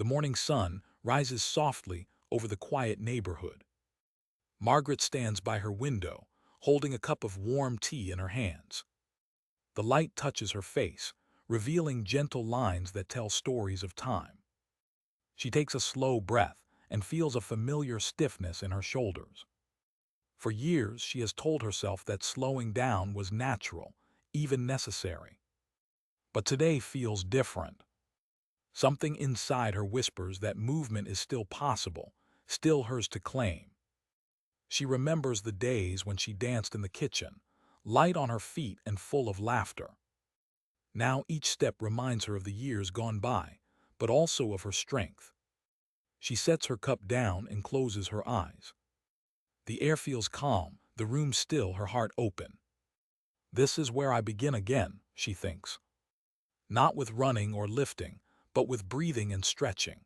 The morning sun rises softly over the quiet neighborhood. Margaret stands by her window, holding a cup of warm tea in her hands. The light touches her face, revealing gentle lines that tell stories of time. She takes a slow breath and feels a familiar stiffness in her shoulders. For years, she has told herself that slowing down was natural, even necessary. But today feels different. Something inside her whispers that movement is still possible, still hers to claim. She remembers the days when she danced in the kitchen, light on her feet and full of laughter. Now each step reminds her of the years gone by, but also of her strength. She sets her cup down and closes her eyes. The air feels calm, the room still, her heart open. This is where I begin again, she thinks. Not with running or lifting, but with breathing and stretching.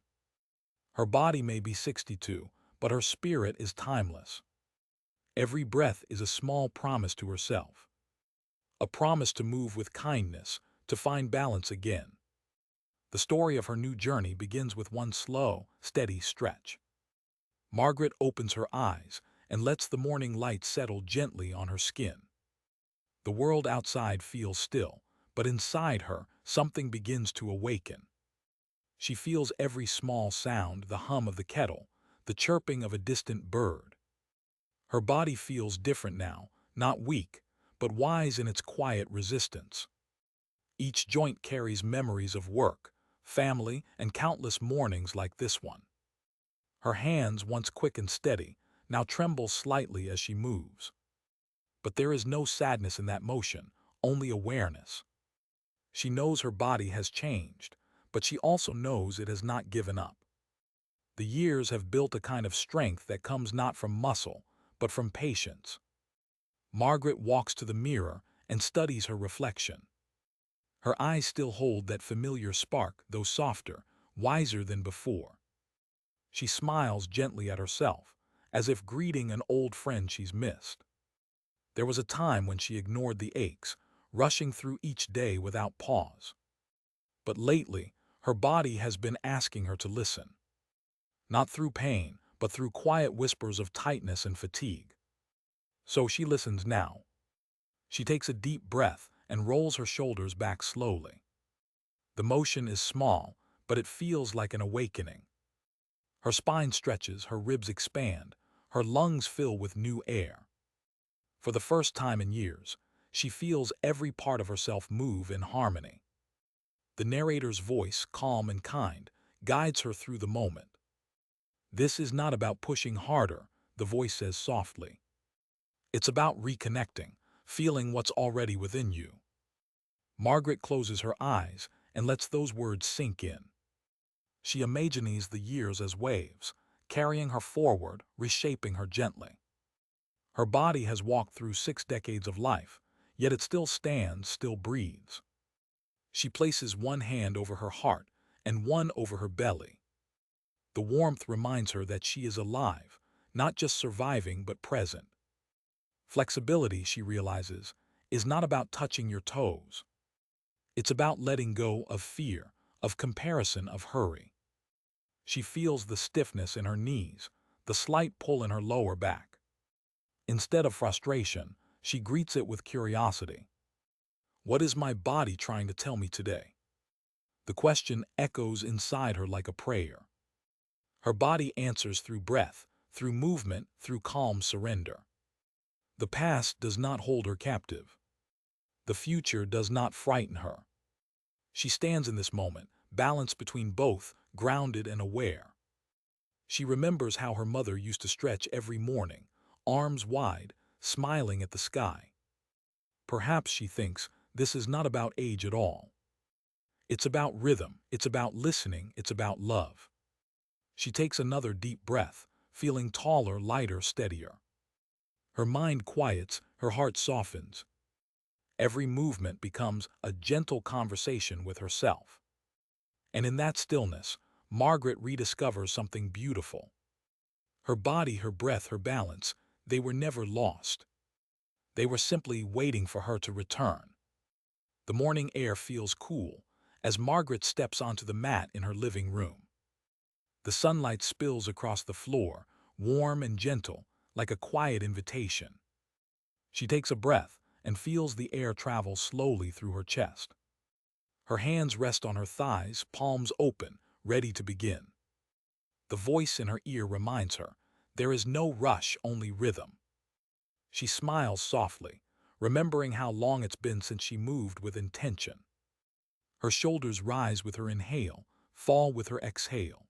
Her body may be 62, but her spirit is timeless. Every breath is a small promise to herself. A promise to move with kindness, to find balance again. The story of her new journey begins with one slow, steady stretch. Margaret opens her eyes and lets the morning light settle gently on her skin. The world outside feels still, but inside her, something begins to awaken. She feels every small sound, the hum of the kettle, the chirping of a distant bird. Her body feels different now, not weak, but wise in its quiet resistance. Each joint carries memories of work, family, and countless mornings like this one. Her hands, once quick and steady, now tremble slightly as she moves. But there is no sadness in that motion, only awareness. She knows her body has changed, but she also knows it has not given up. The years have built a kind of strength that comes not from muscle, but from patience. Margaret walks to the mirror and studies her reflection. Her eyes still hold that familiar spark, though softer, wiser than before. She smiles gently at herself, as if greeting an old friend she's missed. There was a time when she ignored the aches, rushing through each day without pause. But lately, her body has been asking her to listen. Not through pain, but through quiet whispers of tightness and fatigue. So she listens now. She takes a deep breath and rolls her shoulders back slowly. The motion is small, but it feels like an awakening. Her spine stretches, her ribs expand, her lungs fill with new air. For the first time in years, she feels every part of herself move in harmony. The narrator's voice, calm and kind, guides her through the moment. This is not about pushing harder, the voice says softly. It's about reconnecting, feeling what's already within you. Margaret closes her eyes and lets those words sink in. She imagines the years as waves, carrying her forward, reshaping her gently. Her body has walked through 6 decades of life, yet it still stands, still breathes. She places one hand over her heart and one over her belly. The warmth reminds her that she is alive, not just surviving but present. Flexibility, she realizes, is not about touching your toes. It's about letting go of fear, of comparison, of hurry. She feels the stiffness in her knees, the slight pull in her lower back. Instead of frustration, she greets it with curiosity. What is my body trying to tell me today? The question echoes inside her like a prayer. Her body answers through breath, through movement, through calm surrender. The past does not hold her captive. The future does not frighten her. She stands in this moment, balanced between both, grounded and aware. She remembers how her mother used to stretch every morning, arms wide, smiling at the sky. Perhaps, she thinks, this is not about age at all. It's about rhythm, it's about listening, it's about love. She takes another deep breath, feeling taller, lighter, steadier. Her mind quiets, her heart softens. Every movement becomes a gentle conversation with herself. And in that stillness, Margaret rediscovers something beautiful. Her body, her breath, her balance, they were never lost. They were simply waiting for her to return. The morning air feels cool as Margaret steps onto the mat in her living room. The sunlight spills across the floor, warm and gentle, like a quiet invitation. She takes a breath and feels the air travel slowly through her chest. Her hands rest on her thighs, palms open, ready to begin. The voice in her ear reminds her, there is no rush, only rhythm. She smiles softly, remembering how long it's been since she moved with intention. Her shoulders rise with her inhale, fall with her exhale.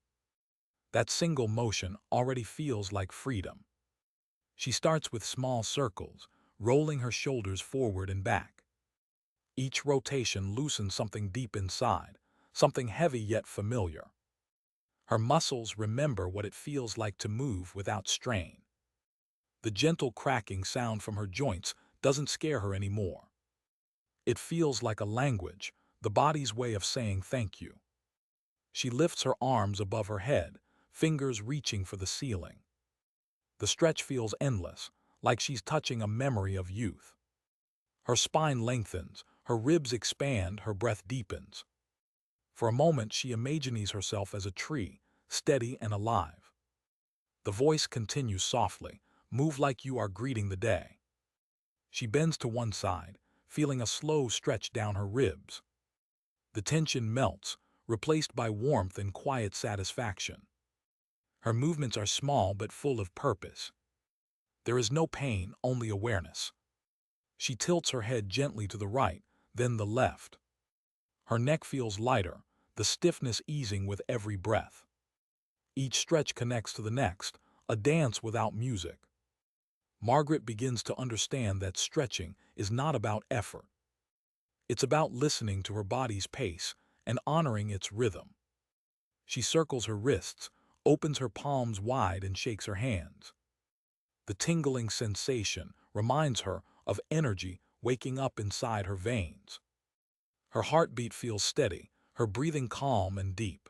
That single motion already feels like freedom. She starts with small circles, rolling her shoulders forward and back. Each rotation loosens something deep inside, something heavy yet familiar. Her muscles remember what it feels like to move without strain. The gentle cracking sound from her joints doesn't scare her anymore. It feels like a language, the body's way of saying thank you. She lifts her arms above her head, fingers reaching for the ceiling. The stretch feels endless, like she's touching a memory of youth. Her spine lengthens, her ribs expand, her breath deepens. For a moment she imagines herself as a tree, steady and alive. The voice continues softly, move like you are greeting the day. She bends to one side, feeling a slow stretch down her ribs. The tension melts, replaced by warmth and quiet satisfaction. Her movements are small but full of purpose. There is no pain, only awareness. She tilts her head gently to the right, then the left. Her neck feels lighter, the stiffness easing with every breath. Each stretch connects to the next, a dance without music. Margaret begins to understand that stretching is not about effort. It's about listening to her body's pace and honoring its rhythm. She circles her wrists, opens her palms wide and shakes her hands. The tingling sensation reminds her of energy waking up inside her veins. Her heartbeat feels steady, her breathing calm and deep.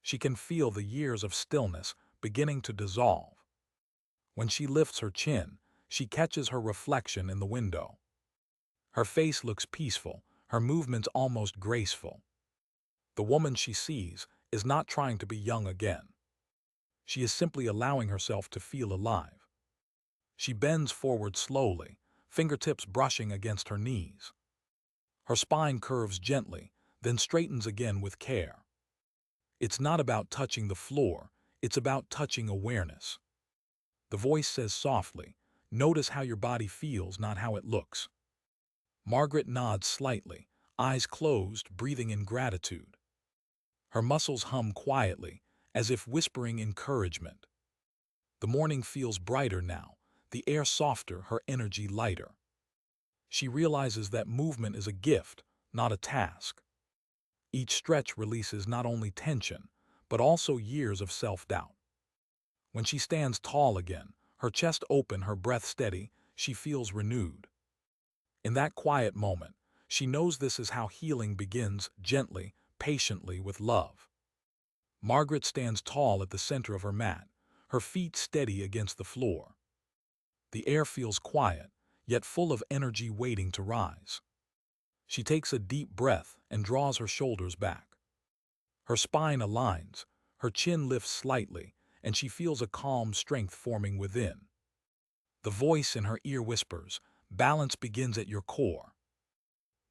She can feel the years of stillness beginning to dissolve. When she lifts her chin, she catches her reflection in the window. Her face looks peaceful, her movements almost graceful. The woman she sees is not trying to be young again. She is simply allowing herself to feel alive. She bends forward slowly, fingertips brushing against her knees. Her spine curves gently, then straightens again with care. It's not about touching the floor, it's about touching awareness. The voice says softly, notice how your body feels, not how it looks. Margaret nods slightly, eyes closed, breathing in gratitude. Her muscles hum quietly, as if whispering encouragement. The morning feels brighter now, the air softer, her energy lighter. She realizes that movement is a gift, not a task. Each stretch releases not only tension, but also years of self-doubt. When she stands tall again, her chest open, her breath steady, she feels renewed. In that quiet moment, she knows this is how healing begins, gently, patiently, with love. Margaret stands tall at the center of her mat, her feet steady against the floor. The air feels quiet, yet full of energy waiting to rise. She takes a deep breath and draws her shoulders back. Her spine aligns, her chin lifts slightly, and she feels a calm strength forming within. The voice in her ear whispers, balance begins at your core.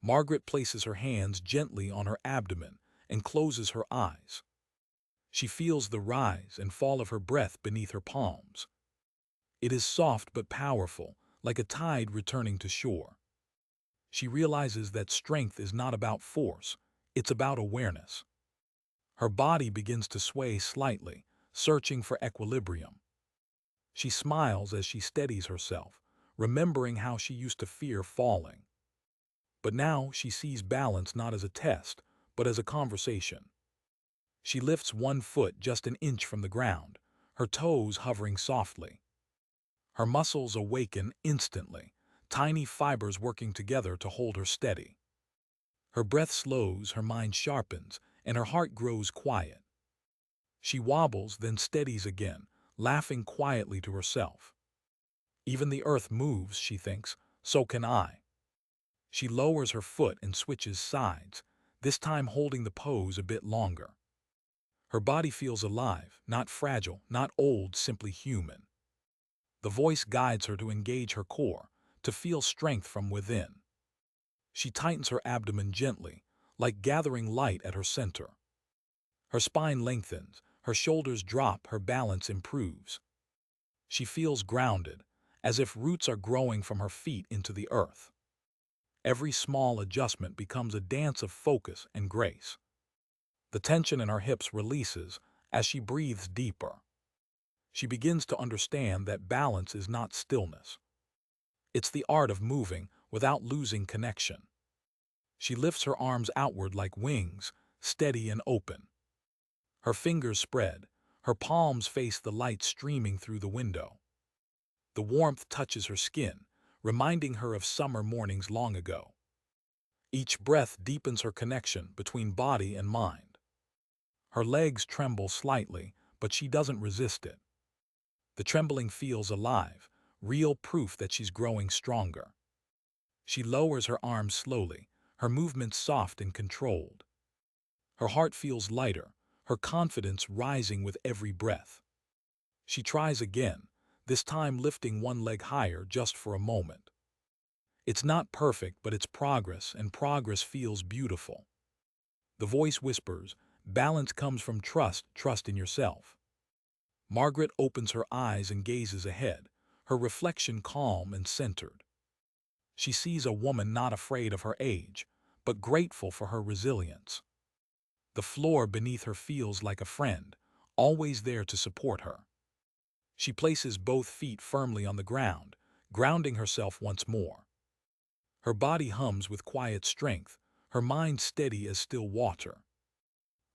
Margaret places her hands gently on her abdomen and closes her eyes. She feels the rise and fall of her breath beneath her palms. It is soft but powerful, like a tide returning to shore. She realizes that strength is not about force, it's about awareness. Her body begins to sway slightly, searching for equilibrium. She smiles as she steadies herself, remembering how she used to fear falling. But now she sees balance not as a test, but as a conversation. She lifts one foot just an inch from the ground, her toes hovering softly. Her muscles awaken instantly, tiny fibers working together to hold her steady. Her breath slows, her mind sharpens, and her heart grows quiet. She wobbles, then steadies again, laughing quietly to herself. Even the earth moves, she thinks, so can I. She lowers her foot and switches sides, this time holding the pose a bit longer. Her body feels alive, not fragile, not old, simply human. The voice guides her to engage her core, to feel strength from within. She tightens her abdomen gently, like gathering light at her center. Her spine lengthens, her shoulders drop, her balance improves. She feels grounded, as if roots are growing from her feet into the earth. Every small adjustment becomes a dance of focus and grace. The tension in her hips releases as she breathes deeper. She begins to understand that balance is not stillness. It's the art of moving without losing connection. She lifts her arms outward like wings, steady and open. Her fingers spread, her palms face the light streaming through the window. The warmth touches her skin, reminding her of summer mornings long ago. Each breath deepens her connection between body and mind. Her legs tremble slightly, but she doesn't resist it. The trembling feels alive, real proof that she's growing stronger. She lowers her arms slowly, her movements soft and controlled. Her heart feels lighter, her confidence rising with every breath. She tries again, this time lifting one leg higher just for a moment. It's not perfect, but it's progress, and progress feels beautiful. The voice whispers, balance comes from trust, trust in yourself. Margaret opens her eyes and gazes ahead, her reflection calm and centered. She sees a woman not afraid of her age, but grateful for her resilience. The floor beneath her feels like a friend, always there to support her. She places both feet firmly on the ground, grounding herself once more. Her body hums with quiet strength, her mind steady as still water.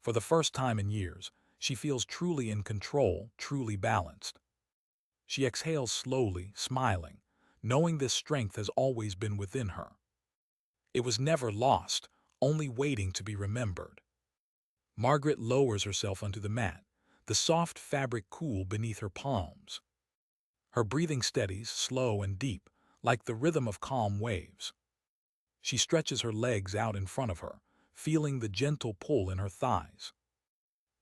For the first time in years, she feels truly in control, truly balanced. She exhales slowly, smiling, knowing this strength has always been within her. It was never lost, only waiting to be remembered. Margaret lowers herself onto the mat, the soft fabric cool beneath her palms. Her breathing steadies, slow and deep, like the rhythm of calm waves. She stretches her legs out in front of her, feeling the gentle pull in her thighs.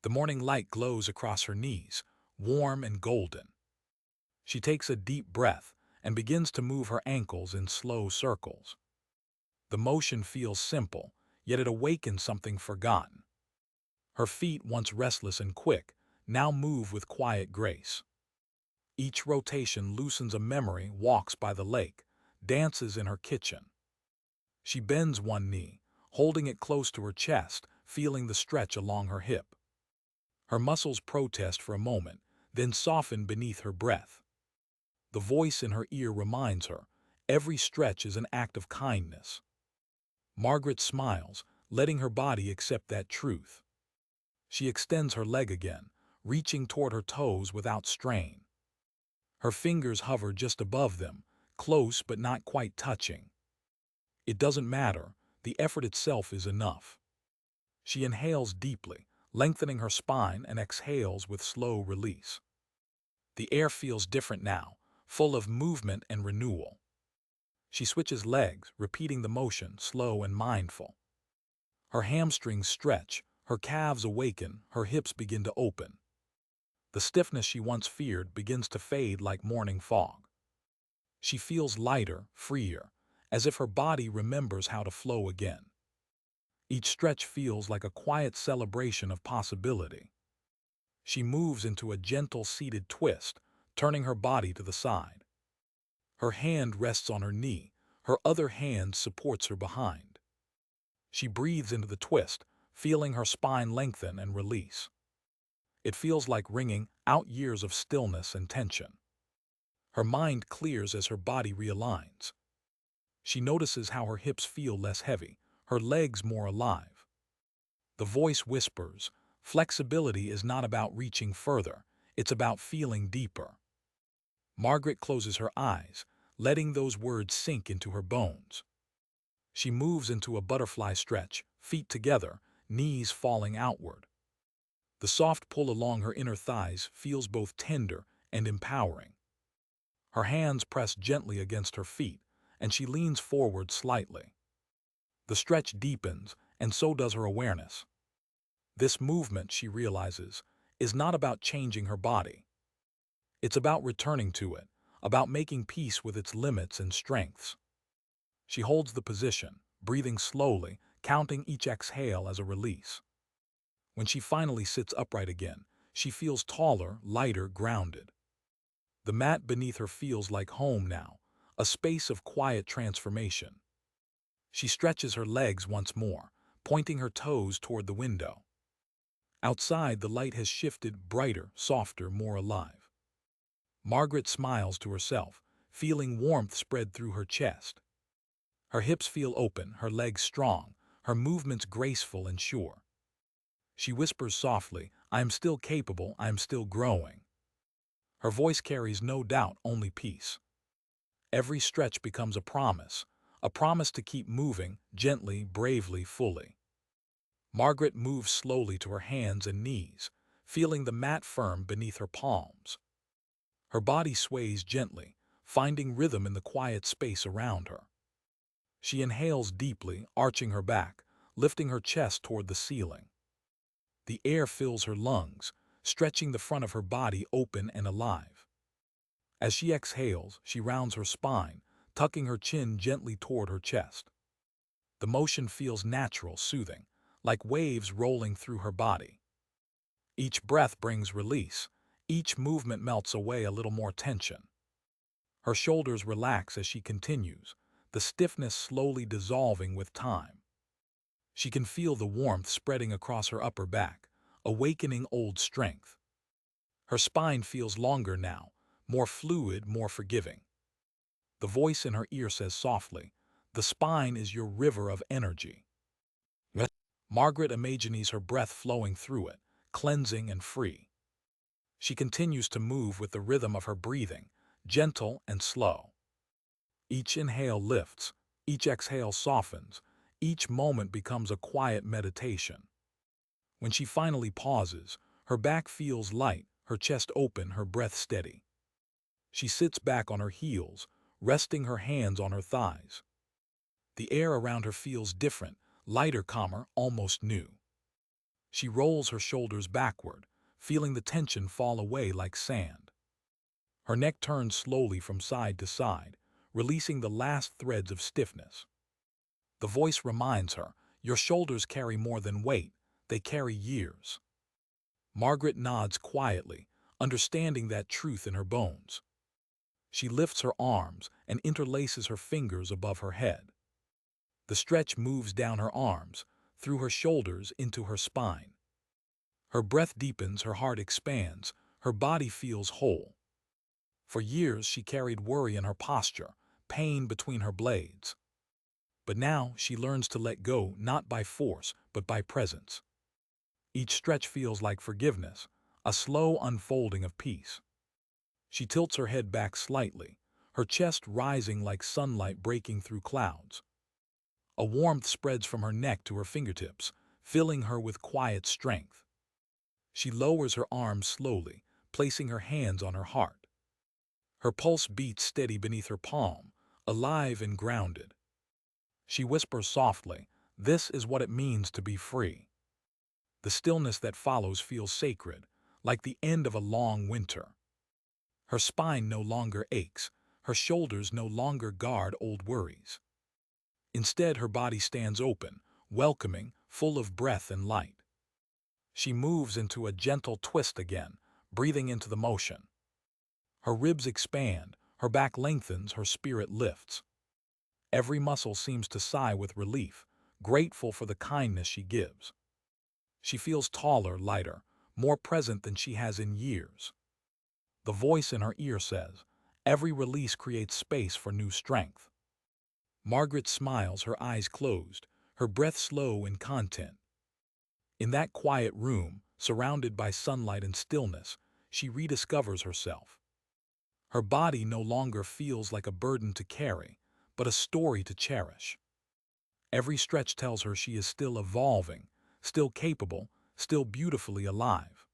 The morning light glows across her knees, warm and golden. She takes a deep breath and begins to move her ankles in slow circles. The motion feels simple, yet it awakens something forgotten. Her feet, once restless and quick, now move with quiet grace. Each rotation loosens a memory, walks by the lake, dances in her kitchen. She bends one knee, holding it close to her chest, feeling the stretch along her hip. Her muscles protest for a moment, then soften beneath her breath. The voice in her ear reminds her, every stretch is an act of kindness. Margaret smiles, letting her body accept that truth. She extends her leg again, reaching toward her toes without strain. Her fingers hover just above them, close but not quite touching. It doesn't matter, the effort itself is enough. She inhales deeply, lengthening her spine, and exhales with slow release. The air feels different now, full of movement and renewal. She switches legs, repeating the motion, slow and mindful. Her hamstrings stretch, her calves awaken, her hips begin to open. The stiffness she once feared begins to fade like morning fog. She feels lighter, freer, as if her body remembers how to flow again. Each stretch feels like a quiet celebration of possibility. She moves into a gentle seated twist, turning her body to the side. Her hand rests on her knee, her other hand supports her behind. She breathes into the twist, feeling her spine lengthen and release. It feels like wringing out years of stillness and tension. Her mind clears as her body realigns. She notices how her hips feel less heavy, her legs more alive. The voice whispers, flexibility is not about reaching further, it's about feeling deeper. Margaret closes her eyes, letting those words sink into her bones. She moves into a butterfly stretch, feet together, knees falling outward. The soft pull along her inner thighs feels both tender and empowering. Her hands press gently against her feet, and she leans forward slightly. The stretch deepens, and so does her awareness. This movement, she realizes, is not about changing her body. It's about returning to it, about making peace with its limits and strengths. She holds the position, breathing slowly, counting each exhale as a release. When she finally sits upright again, she feels taller, lighter, grounded. The mat beneath her feels like home now, a space of quiet transformation. She stretches her legs once more, pointing her toes toward the window. Outside, the light has shifted, brighter, softer, more alive. Margaret smiles to herself, feeling warmth spread through her chest. Her hips feel open, her legs strong, her movements graceful and sure. She whispers softly, "I am still capable, I am still growing." Her voice carries no doubt, only peace. Every stretch becomes a promise to keep moving, gently, bravely, fully. Margaret moves slowly to her hands and knees, feeling the mat firm beneath her palms. Her body sways gently, finding rhythm in the quiet space around her. She inhales deeply, arching her back, lifting her chest toward the ceiling. The air fills her lungs, stretching the front of her body open and alive. As she exhales, she rounds her spine, tucking her chin gently toward her chest. The motion feels natural, soothing, like waves rolling through her body. Each breath brings release. Each movement melts away a little more tension. Her shoulders relax as she continues, the stiffness slowly dissolving with time. She can feel the warmth spreading across her upper back, awakening old strength. Her spine feels longer now, more fluid, more forgiving. The voice in her ear says softly, "The spine is your river of energy." Margaret imagines her breath flowing through it, cleansing and free. She continues to move with the rhythm of her breathing, gentle and slow. Each inhale lifts, each exhale softens, each moment becomes a quiet meditation. When she finally pauses, her back feels light, her chest open, her breath steady. She sits back on her heels, resting her hands on her thighs. The air around her feels different, lighter, calmer, almost new. She rolls her shoulders backward, feeling the tension fall away like sand. Her neck turns slowly from side to side, releasing the last threads of stiffness. The voice reminds her, "Your shoulders carry more than weight, they carry years." Margaret nods quietly, understanding that truth in her bones. She lifts her arms and interlaces her fingers above her head. The stretch moves down her arms, through her shoulders into her spine. Her breath deepens, her heart expands, her body feels whole. For years she carried worry in her posture, pain between her blades. But now she learns to let go, not by force, but by presence. Each stretch feels like forgiveness, a slow unfolding of peace. She tilts her head back slightly, her chest rising like sunlight breaking through clouds. A warmth spreads from her neck to her fingertips, filling her with quiet strength. She lowers her arms slowly, placing her hands on her heart. Her pulse beats steady beneath her palm, alive and grounded. She whispers softly, "This is what it means to be free." The stillness that follows feels sacred, like the end of a long winter. Her spine no longer aches, her shoulders no longer guard old worries. Instead, her body stands open, welcoming, full of breath and light. She moves into a gentle twist again, breathing into the motion. Her ribs expand, her back lengthens, her spirit lifts. Every muscle seems to sigh with relief, grateful for the kindness she gives. She feels taller, lighter, more present than she has in years. The voice in her ear says, "Every release creates space for new strength." Margaret smiles, her eyes closed, her breath slow in content. In that quiet room, surrounded by sunlight and stillness, she rediscovers herself. Her body no longer feels like a burden to carry, but a story to cherish. Every stretch tells her she is still evolving, still capable, still beautifully alive.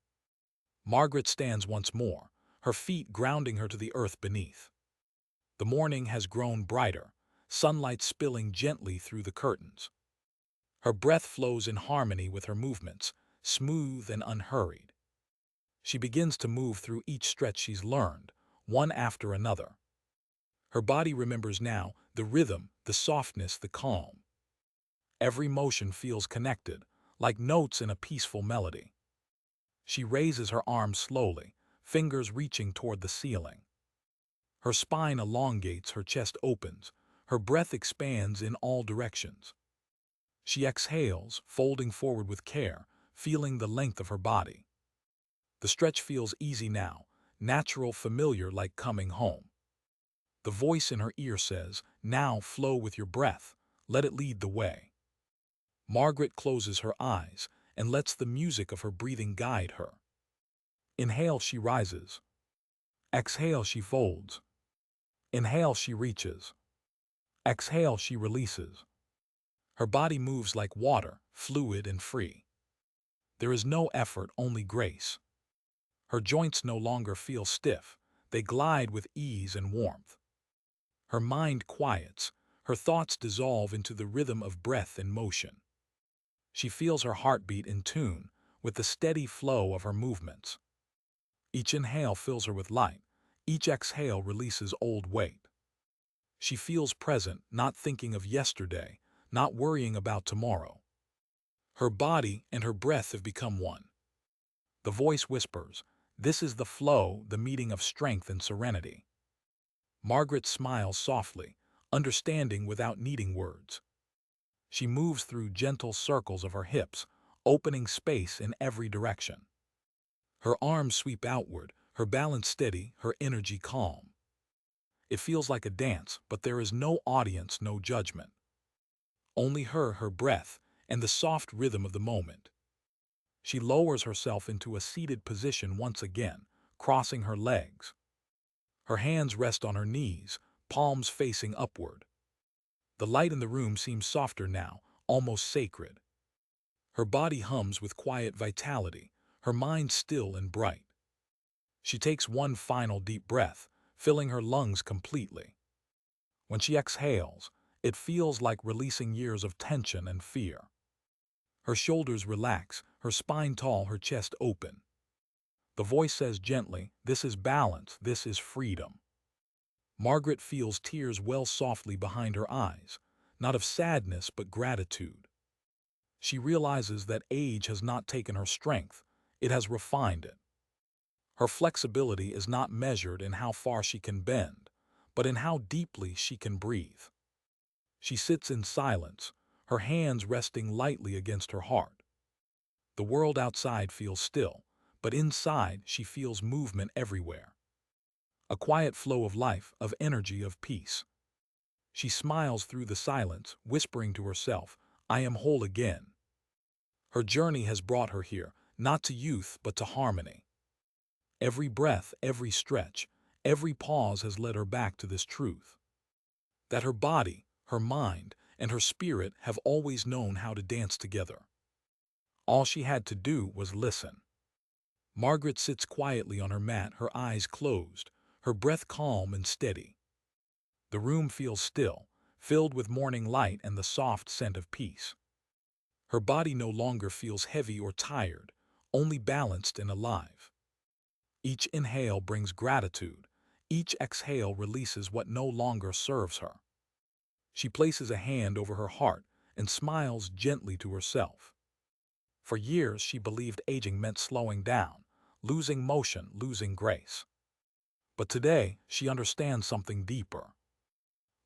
Margaret stands once more, her feet grounding her to the earth beneath. The morning has grown brighter, sunlight spilling gently through the curtains. Her breath flows in harmony with her movements, smooth and unhurried. She begins to move through each stretch she's learned, one after another. Her body remembers now the rhythm, the softness, the calm. Every motion feels connected, like notes in a peaceful melody. She raises her arms slowly, fingers reaching toward the ceiling. Her spine elongates, her chest opens, her breath expands in all directions. She exhales, folding forward with care, feeling the length of her body. The stretch feels easy now, natural, familiar, like coming home. The voice in her ear says, "Now flow with your breath, let it lead the way." Margaret closes her eyes and lets the music of her breathing guide her. Inhale, she rises. Exhale, she folds. Inhale, she reaches. Exhale, she releases. Her body moves like water, fluid and free. There is no effort, only grace. Her joints no longer feel stiff, they glide with ease and warmth. Her mind quiets, her thoughts dissolve into the rhythm of breath and motion. She feels her heartbeat in tune with the steady flow of her movements. Each inhale fills her with light, each exhale releases old weight. She feels present, not thinking of yesterday, not worrying about tomorrow. Her body and her breath have become one. The voice whispers, "This is the flow, the meeting of strength and serenity." Margaret smiles softly, understanding without needing words. She moves through gentle circles of her hips, opening space in every direction. Her arms sweep outward, her balance steady, her energy calm. It feels like a dance, but there is no audience, no judgment. Only her breath, and the soft rhythm of the moment. She lowers herself into a seated position once again, crossing her legs. Her hands rest on her knees, palms facing upward. The light in the room seems softer now, almost sacred. Her body hums with quiet vitality, her mind still and bright. She takes one final deep breath, filling her lungs completely. When she exhales, it feels like releasing years of tension and fear. Her shoulders relax, her spine tall, her chest open. The voice says gently, "This is balance, this is freedom." Margaret feels tears well softly behind her eyes, not of sadness but gratitude. She realizes that age has not taken her strength, it has refined it. Her flexibility is not measured in how far she can bend, but in how deeply she can breathe. She sits in silence, her hands resting lightly against her heart. The world outside feels still, but inside she feels movement everywhere. A quiet flow of life, of energy, of peace. She smiles through the silence, whispering to herself, "I am whole again." Her journey has brought her here, not to youth but to harmony. Every breath, every stretch, every pause has led her back to this truth. That her body, her mind, and her spirit have always known how to dance together. All she had to do was listen. Margaret sits quietly on her mat, her eyes closed, her breath calm and steady. The room feels still, filled with morning light and the soft scent of peace. Her body no longer feels heavy or tired, only balanced and alive. Each inhale brings gratitude, each exhale releases what no longer serves her. She places a hand over her heart and smiles gently to herself. For years she believed aging meant slowing down, losing motion, losing grace. But today she understands something deeper.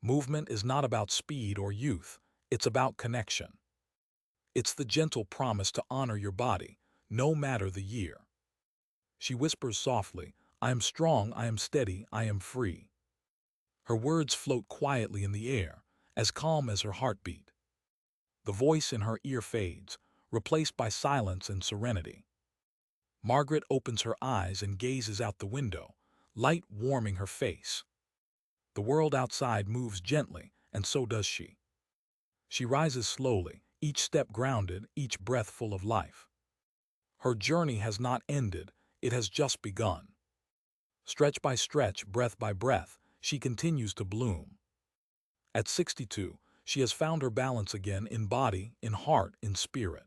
Movement is not about speed or youth, it's about connection. It's the gentle promise to honor your body, no matter the year. She whispers softly, "I am strong, I am steady, I am free." Her words float quietly in the air, as calm as her heartbeat. The voice in her ear fades, replaced by silence and serenity. Margaret opens her eyes and gazes out the window, light warming her face. The world outside moves gently, and so does she. She rises slowly, each step grounded, each breath full of life. Her journey has not ended, it has just begun. Stretch by stretch, breath by breath, she continues to bloom. At 62, she has found her balance again in body, in heart, in spirit.